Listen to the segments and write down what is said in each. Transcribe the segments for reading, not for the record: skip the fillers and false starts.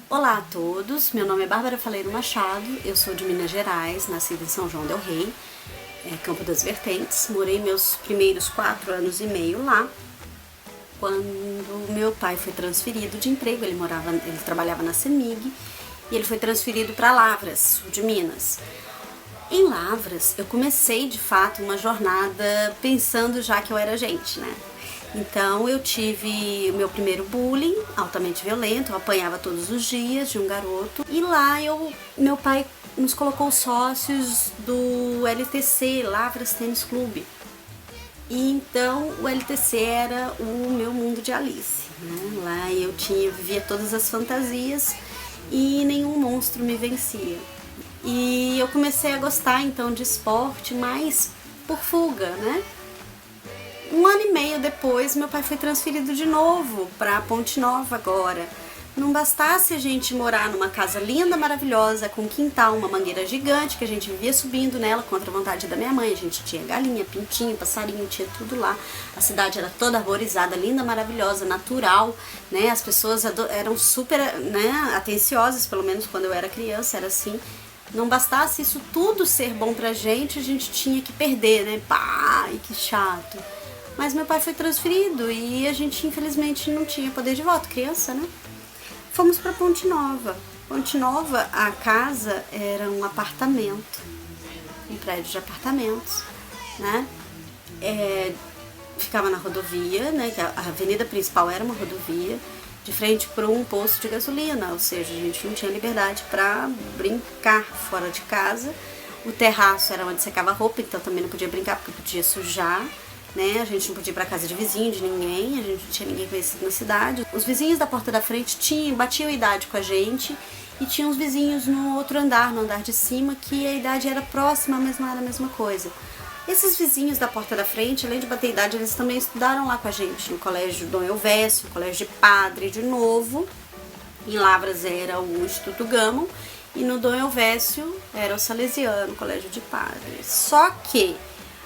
Olá a todos, meu nome é Bárbara Faleiro Machado, eu sou de Minas Gerais, nascida em São João del Rei, Campo das Vertentes. Morei meus primeiros 4 anos e meio lá, quando meu pai foi transferido de emprego. Ele trabalhava na CEMIG e ele foi transferido para Lavras, sul de Minas. Em Lavras, eu comecei de fato uma jornada pensando já que eu era gente, né? Então eu tive o meu primeiro bullying, altamente violento, eu apanhava todos os dias de um garoto. E lá meu pai nos colocou sócios do LTC, Lavras Tênis Clube. E então o LTC era o meu mundo de Alice, né? Lá eu vivia todas as fantasias e nenhum monstro me vencia. E eu comecei a gostar então de esporte, mas por fuga, né? 1 ano e meio depois, meu pai foi transferido de novo para Ponte Nova agora. Não bastasse a gente morar numa casa linda, maravilhosa, com quintal, uma mangueira gigante, que a gente vivia subindo nela contra a vontade da minha mãe. A gente tinha galinha, pintinho, passarinho, tinha tudo lá. A cidade era toda arborizada, linda, maravilhosa, natural, né? As pessoas eram super, né, atenciosas, pelo menos quando eu era criança, era assim. Não bastasse isso tudo ser bom pra gente, a gente tinha que perder, né? Pá, que chato. Mas meu pai foi transferido e a gente infelizmente não tinha poder de voto, criança, né? Fomos para Ponte Nova. Ponte Nova, a casa era um apartamento, um prédio de apartamentos, né? Ficava na rodovia, né? A avenida principal era uma rodovia, de frente para um posto de gasolina, ou seja, a gente não tinha liberdade para brincar fora de casa. O terraço era onde secava a roupa, então também não podia brincar porque podia sujar, né? A gente não podia ir para casa de vizinho, de ninguém, a gente não tinha ninguém conhecido na cidade. Os vizinhos da porta da frente batiam idade com a gente, e tinha uns vizinhos no outro andar, no andar de cima, que a idade era próxima, mas não era a mesma coisa. Esses vizinhos da porta da frente, além de bater idade, eles também estudaram lá com a gente, no colégio Dom Elvésio, colégio de padre de novo. Em Lavras era o Instituto Gamon, e no Dom Elvésio era o Salesiano, colégio de padre. Só que,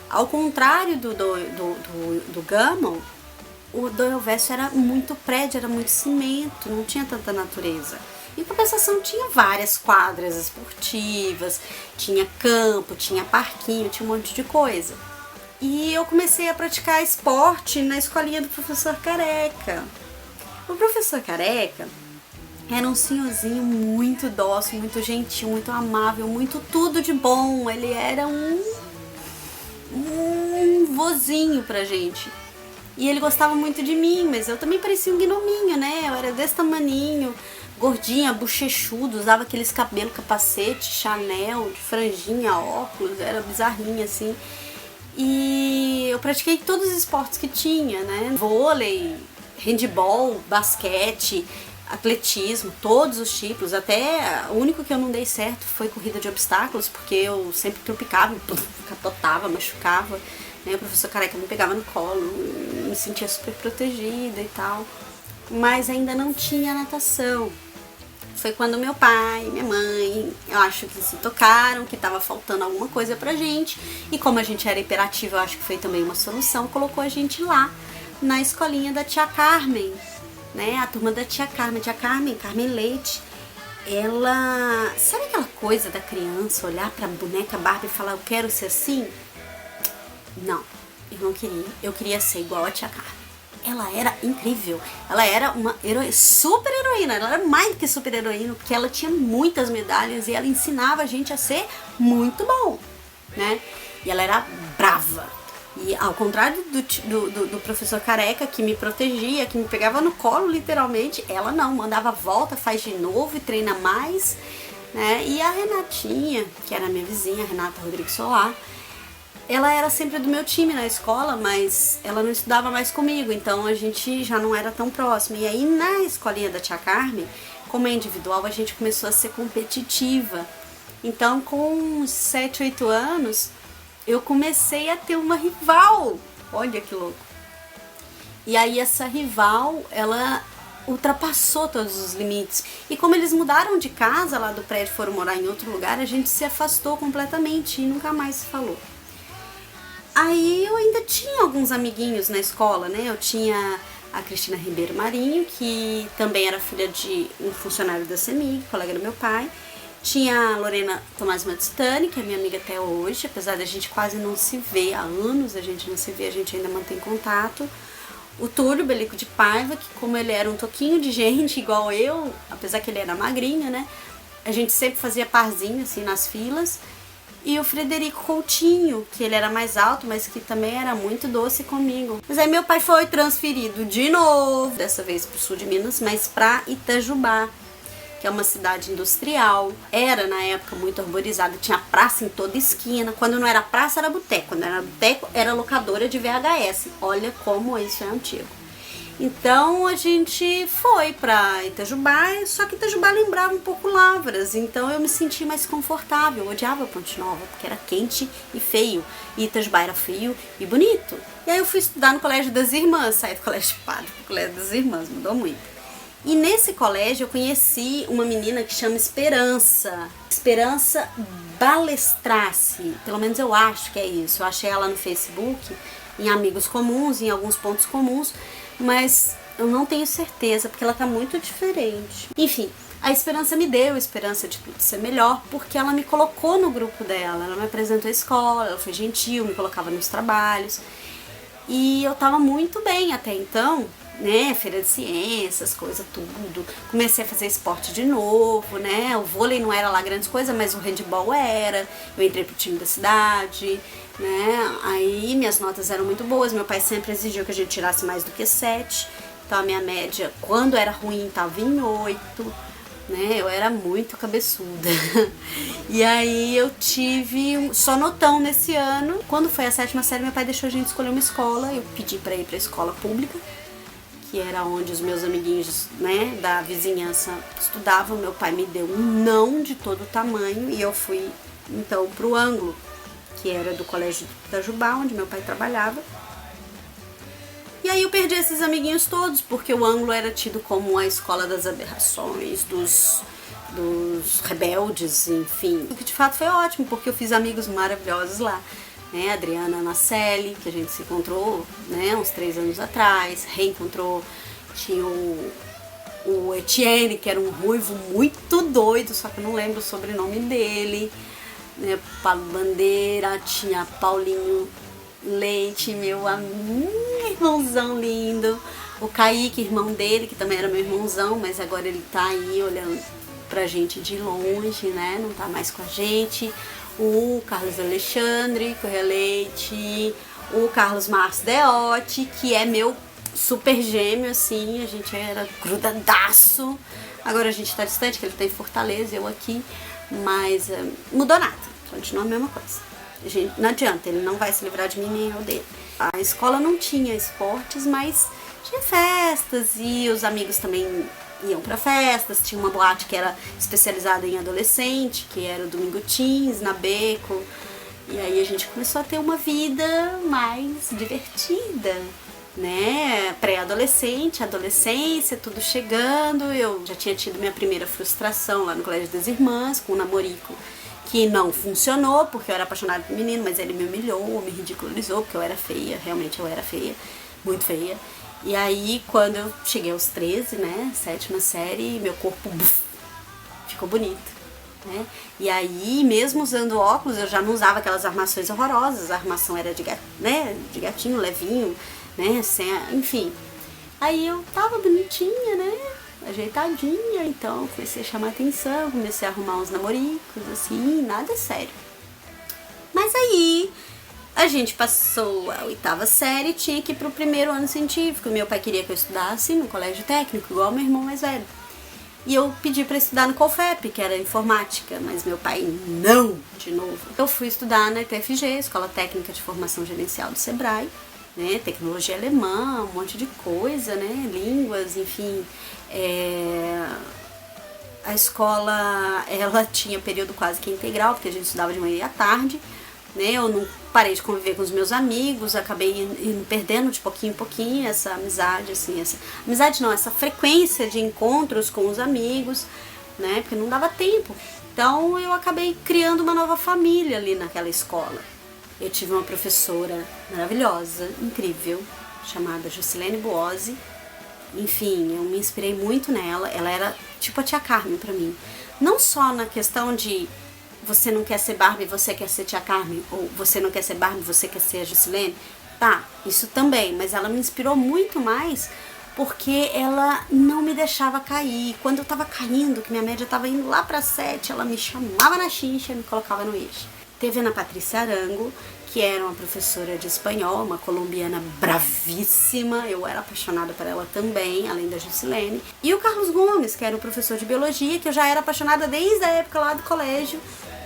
ao contrário do Gamon, o Dom Elvésio era muito prédio, era muito cimento, não tinha tanta natureza. Em compensação, tinha várias quadras esportivas, tinha campo, tinha parquinho, tinha um monte de coisa. E eu comecei a praticar esporte na escolinha do professor Careca. O professor Careca era um senhorzinho muito dócil, muito gentil, muito amável, muito tudo de bom. Ele era um vozinho pra gente. E ele gostava muito de mim, mas eu também parecia um gnominho, né? Eu era desse tamaninho, gordinha, bochechudo, usava aqueles cabelos, capacete, Chanel, de franjinha, óculos, era bizarrinha assim. E eu pratiquei todos os esportes que tinha, né? Vôlei, handball, basquete, atletismo, todos os tipos. Até o único que eu não dei certo foi corrida de obstáculos, porque eu sempre tropicava, capotava, machucava, né? O professor Careca me pegava no colo, me sentia super protegida e tal. Mas ainda não tinha natação. Foi quando meu pai e minha mãe, eu acho que se tocaram, que estava faltando alguma coisa pra gente. E como a gente era hiperativa, eu acho que foi também uma solução, colocou a gente lá na escolinha da tia Carmen, né? A turma da tia Carmen, Carmen Leite. Ela, sabe aquela coisa da criança olhar pra boneca Barbie e falar, eu quero ser assim? Não, eu não queria. Eu queria ser igual a tia Carmen. Ela era incrível. Ela era uma super heroína. Ela era mais do que super heroína, porque ela tinha muitas medalhas e ela ensinava a gente a ser muito bom, né? E ela era brava. E ao contrário do professor Careca, que me protegia, que me pegava no colo literalmente, ela não, mandava volta, faz de novo e treina mais, né? E a Renatinha, que era minha vizinha, a Renata Rodrigues Solar, ela era sempre do meu time na escola, mas ela não estudava mais comigo, então a gente já não era tão próxima. E aí na escolinha da tia Carmen, como é individual, a gente começou a ser competitiva. Então com uns 7, 8 anos, eu comecei a ter uma rival. Olha que louco. E aí essa rival, ela ultrapassou todos os limites. E como eles mudaram de casa lá do prédio, foram morar em outro lugar, a gente se afastou completamente e nunca mais se falou. Aí eu ainda tinha alguns amiguinhos na escola, né? Eu tinha a Cristina Ribeiro Marinho, que também era filha de um funcionário da CEMIG, colega do meu pai. Tinha a Lorena Tomás Matstani, que é minha amiga até hoje, apesar da gente quase não se ver há anos, a gente não se vê, a gente ainda mantém contato. O Túlio Belico de Paiva, que como ele era um toquinho de gente igual eu, apesar que ele era magrinho, né, a gente sempre fazia parzinho assim nas filas. E o Frederico Coutinho, que ele era mais alto, mas que também era muito doce comigo. Mas aí meu pai foi transferido de novo, dessa vez pro sul de Minas, mas pra Itajubá, que é uma cidade industrial. Era, na época, muito arborizada, tinha praça em toda esquina. Quando não era praça, era boteco. Quando era boteco, era locadora de VHS. Olha como isso é antigo. Então a gente foi pra Itajubá, só que Itajubá lembrava um pouco Lavras, então eu me senti mais confortável. Eu odiava Ponte Nova, porque era quente e feio, e Itajubá era frio e bonito. E aí eu fui estudar no Colégio das Irmãs, saí do Colégio de Padre pro Colégio das Irmãs, mudou muito. E nesse colégio eu conheci uma menina que chama Esperança Balestrace, pelo menos eu acho que é isso. Eu achei ela no Facebook, em amigos comuns, em alguns pontos comuns, mas eu não tenho certeza, porque ela tá muito diferente. Enfim, a Esperança me deu a esperança de tudo ser melhor, porque ela me colocou no grupo dela, ela me apresentou a escola, ela foi gentil, me colocava nos trabalhos, e eu tava muito bem até então, né, feira de ciências, coisa tudo. Comecei a fazer esporte de novo, né, o vôlei não era lá grandes coisas, mas o handball era. Eu entrei pro time da cidade, né, aí minhas notas eram muito boas, meu pai sempre exigiu que a gente tirasse mais do que 7, então a minha média, quando era ruim, tava em 8, né, eu era muito cabeçuda. E aí eu tive só notão nesse ano. Quando foi a 7ª série, meu pai deixou a gente escolher uma escola, eu pedi pra ir pra escola pública, que era onde os meus amiguinhos, né, da vizinhança estudavam. Meu pai me deu um não de todo tamanho e eu fui, então, pro Ângulo, que era do Colégio da Itajubá, onde meu pai trabalhava. E aí eu perdi esses amiguinhos todos, porque o Ângulo era tido como a escola das aberrações, dos rebeldes, enfim. O que de fato foi ótimo, porque eu fiz amigos maravilhosos lá. Né, Adriana Nacelli, que a gente se encontrou, né, uns 3 anos atrás, reencontrou. Tinha o Etienne, que era um ruivo muito doido, só que eu não lembro o sobrenome dele, né, Paulo Bandeira, tinha Paulinho Leite, meu irmãozão lindo, o Kaique, irmão dele, que também era meu irmãozão, mas agora ele tá aí olhando pra gente de longe, né, não tá mais com a gente. O Carlos Alexandre Correia Leite, o Carlos Márcio Deotti, que é meu super gêmeo, assim, a gente era grudadaço. Agora a gente tá distante, que ele tá em Fortaleza, eu aqui, mas mudou nada, continua a mesma coisa. A gente, não adianta, ele não vai se livrar de mim nem eu dele. A escola não tinha esportes, mas tinha festas e os amigos também iam pra festas. Tinha uma boate que era especializada em adolescente, que era o Domingo Teens, na Beco. E aí a gente começou a ter uma vida mais divertida, né? Pré-adolescente, adolescência, tudo chegando. Eu já tinha tido minha primeira frustração lá no Colégio das Irmãs, com um namorico que não funcionou, porque eu era apaixonada por menino, mas ele me humilhou, me ridicularizou, porque eu era feia, realmente eu era feia, muito feia. E aí, quando eu cheguei aos 13, né, 7ª série, meu corpo ficou bonito, né? E aí, mesmo usando óculos, eu já não usava aquelas armações horrorosas, a armação era de gatinho, levinho, né, enfim. Aí eu tava bonitinha, né, ajeitadinha, então comecei a chamar atenção, comecei a arrumar uns namoricos, assim, nada sério. Mas aí a gente passou a 8ª série e tinha que ir pro 1º ano científico. Meu pai queria que eu estudasse no colégio técnico, igual meu irmão mais velho. E eu pedi para estudar no Colfep, que era informática, mas meu pai não, de novo. Eu fui estudar na ITFG, Escola Técnica de Formação Gerencial do Sebrae, né, tecnologia alemã, um monte de coisa, né, línguas, enfim. A escola, ela tinha período quase que integral, porque a gente estudava de manhã e à tarde, né, eu não parei de conviver com os meus amigos, acabei indo perdendo de pouquinho em pouquinho essa amizade, assim, essa frequência de encontros com os amigos, né, porque não dava tempo. Então eu acabei criando uma nova família ali naquela escola. Eu tive uma professora maravilhosa, incrível, chamada Juscelene Buozzi, enfim, eu me inspirei muito nela. Ela era tipo a tia Carmen pra mim. Não só na questão de você não quer ser Barbie, você quer ser tia Carmen, ou você não quer ser Barbie, você quer ser a Juscelene. Tá, isso também, mas ela me inspirou muito mais porque ela não me deixava cair. Quando eu tava caindo, que minha média tava indo lá pra 7, ela me chamava na chincha e me colocava no eixo. Teve a Ana Patrícia Arango, que era uma professora de espanhol, uma colombiana bravíssima, eu era apaixonada por ela também, além da Juscelene. E o Carlos Gomes, que era o professor de biologia, que eu já era apaixonada desde a época lá do colégio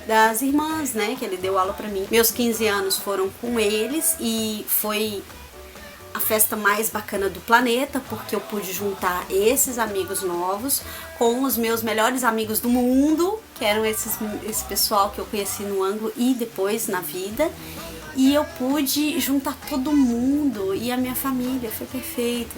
das irmãs, né, que ele deu aula pra mim. Meus 15 anos foram com eles e foi a festa mais bacana do planeta, porque eu pude juntar esses amigos novos com os meus melhores amigos do mundo, que eram esse pessoal que eu conheci no ângulo e depois na vida. E eu pude juntar todo mundo e a minha família, foi perfeito.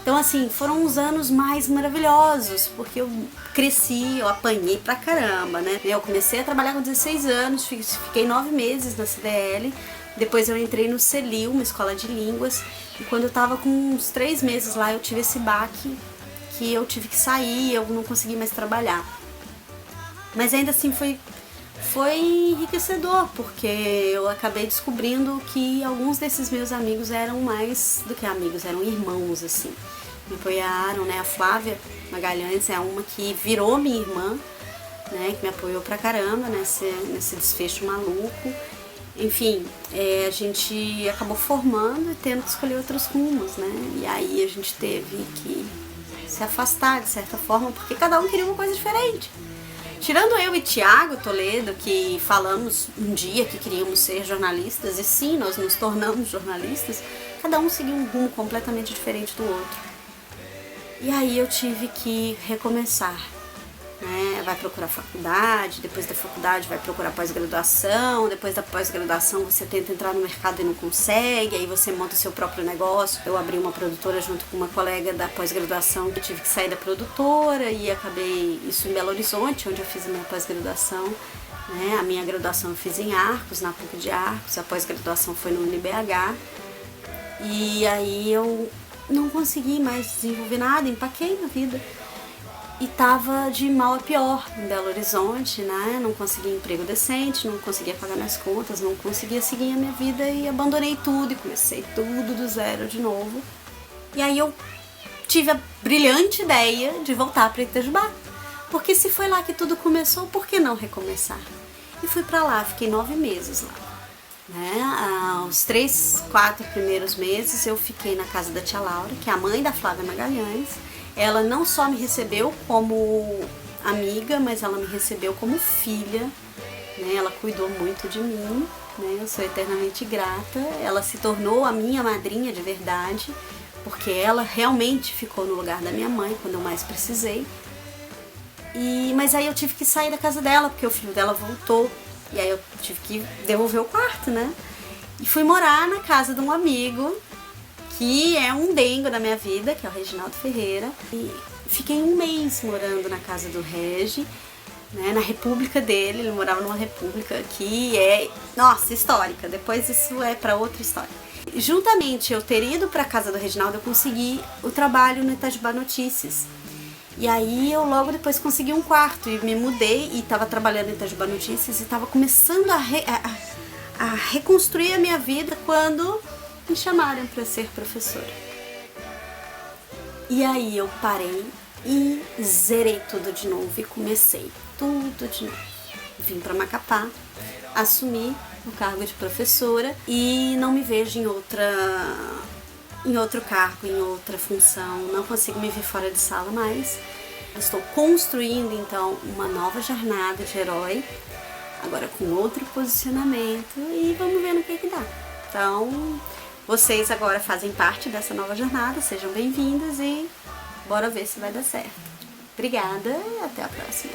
Então, assim, foram uns anos mais maravilhosos, porque eu cresci, eu apanhei pra caramba, né? Eu comecei a trabalhar com 16 anos, fiquei 9 meses na CDL, depois eu entrei no CELIL, uma escola de línguas, e quando eu tava com uns 3 meses lá, eu tive esse baque, que eu tive que sair, eu não consegui mais trabalhar. Mas ainda assim foi enriquecedor, porque eu acabei descobrindo que alguns desses meus amigos eram mais do que amigos, eram irmãos, assim. Me apoiaram, né? A Flávia Magalhães é uma que virou minha irmã, né? Que me apoiou pra caramba nesse desfecho maluco. Enfim, a gente acabou formando e tendo que escolher outros rumos, né? E aí a gente teve que se afastar, de certa forma, porque cada um queria uma coisa diferente. Tirando eu e Tiago Toledo, que falamos um dia que queríamos ser jornalistas, e sim, nós nos tornamos jornalistas, cada um seguiu um rumo completamente diferente do outro. E aí eu tive que recomeçar, né? Vai procurar faculdade, depois da faculdade vai procurar pós-graduação, depois da pós-graduação você tenta entrar no mercado e não consegue, aí você monta seu próprio negócio. Eu abri uma produtora junto com uma colega da pós-graduação, eu tive que sair da produtora e acabei isso em Belo Horizonte, onde eu fiz a minha pós-graduação, né? A minha graduação eu fiz em Arcos, na PUC de Arcos, a pós-graduação foi no UniBH, e aí eu não consegui mais desenvolver nada, empaquei na vida. E tava de mal a pior em Belo Horizonte, né? Não conseguia emprego decente, não conseguia pagar minhas contas, não conseguia seguir a minha vida e abandonei tudo e comecei tudo do zero de novo. E aí eu tive a brilhante ideia de voltar para Itajubá. Porque se foi lá que tudo começou, por que não recomeçar? E fui pra lá, fiquei 9 meses lá. Né? Os 3, 4 primeiros meses eu fiquei na casa da tia Laura, que é a mãe da Flávia Magalhães. Ela não só me recebeu como amiga, mas ela me recebeu como filha, né? Ela cuidou muito de mim, né? Eu sou eternamente grata. Ela se tornou a minha madrinha de verdade, porque ela realmente ficou no lugar da minha mãe quando eu mais precisei. Mas aí eu tive que sair da casa dela, porque o filho dela voltou, e aí eu tive que devolver o quarto, né? E fui morar na casa de um amigo, que é um dengo da minha vida, que é o Reginaldo Ferreira. E fiquei 1 mês morando na casa do Regi, né, na república dele. Ele morava numa república que é, nossa, histórica. Depois isso é para outra história. Juntamente eu ter ido para a casa do Reginaldo, eu consegui o trabalho no Itajubá Notícias. E aí eu logo depois consegui um quarto e me mudei e estava trabalhando em Itajubá Notícias e estava começando a reconstruir a minha vida quando me chamaram para ser professora. E aí eu parei e zerei tudo de novo e comecei tudo de novo. Vim para Macapá, assumi o cargo de professora e não me vejo em outro cargo, em outra função. Não consigo me ver fora de sala mais. Estou construindo então uma nova jornada de herói, agora com outro posicionamento, e vamos ver no que dá. Então, vocês agora fazem parte dessa nova jornada, sejam bem-vindos e bora ver se vai dar certo. Obrigada e até a próxima.